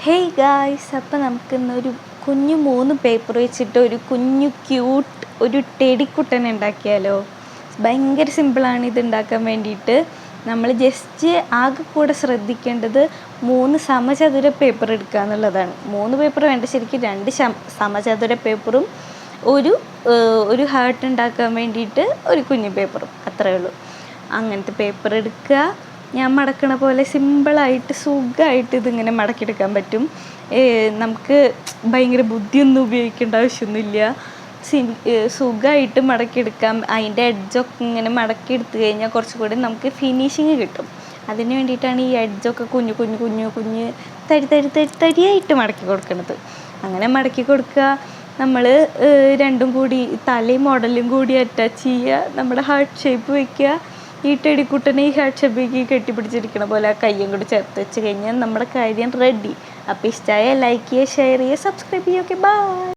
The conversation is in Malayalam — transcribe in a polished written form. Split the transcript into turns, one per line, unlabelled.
ഹേയ് ഗായ്സ്, അപ്പോൾ നമുക്കിന്നൊരു കുഞ്ഞു 3 പേപ്പർ വെച്ചിട്ട് ഒരു കുഞ്ഞു ക്യൂട്ട് ഒരു ടെഡിക്കുട്ടനെ ഉണ്ടാക്കിയാലോ. ഭയങ്കര സിമ്പിളാണ് ഇത് ഉണ്ടാക്കാൻ വേണ്ടിയിട്ട്. നമ്മൾ ജസ്റ്റ് ആകെ കൂടെ ശ്രദ്ധിക്കേണ്ടത് 3 സമചതുര പേപ്പർ എടുക്കുക എന്നുള്ളതാണ്. 3 പേപ്പർ വേണ്ട, ശരിക്കും 2 സമചതുര പേപ്പറും ഒരു ഹാർട്ട് ഉണ്ടാക്കാൻ വേണ്ടിയിട്ട് ഒരു കുഞ്ഞു പേപ്പറും, അത്രയേ ഉള്ളൂ. അങ്ങനത്തെ പേപ്പർ എടുക്കുക. ഞാൻ മടക്കണ പോലെ സിമ്പിളായിട്ട് സുഖമായിട്ട് ഇതിങ്ങനെ മടക്കിയെടുക്കാൻ പറ്റും. നമുക്ക് ഭയങ്കര ബുദ്ധിയൊന്നും ഉപയോഗിക്കേണ്ട ആവശ്യമൊന്നുമില്ല. സുഖമായിട്ട് മടക്കിയെടുക്കാം. അതിൻ്റെ എഡ്ജൊക്കെ ഇങ്ങനെ മടക്കിയെടുത്ത് കഴിഞ്ഞാൽ കുറച്ചും കൂടി നമുക്ക് ഫിനിഷിങ് കിട്ടും. അതിന് വേണ്ടിയിട്ടാണ് ഈ എഡ്ജൊക്കെ കുഞ്ഞ് തരിയായിട്ട് മടക്കി കൊടുക്കുന്നത്. അങ്ങനെ മടക്കി കൊടുക്കുക. നമ്മൾ രണ്ടും കൂടി തലയും മോഡലും കൂടി അറ്റാച്ച് ചെയ്യുക. നമ്മുടെ ഹാർട്ട് ഷേപ്പ് വയ്ക്കുക. ഈ ടെഡിക്കുട്ടനെ ഈ ഹാർട്ട് ഷേപ്പിലേക്ക് കെട്ടിപ്പിടിച്ചിരിക്കണ പോലെ ആ കയ്യും കൂടി ചേർത്ത് വെച്ച് കഴിഞ്ഞാൽ നമ്മുടെ കാര്യം റെഡി. അപ്പോൾ ഇഷ്ടമായ ലൈക്ക് ചെയ്യുക, ഷെയർ ചെയ്യുക, സബ്സ്ക്രൈബ് ചെയ്യുക. Okay, by.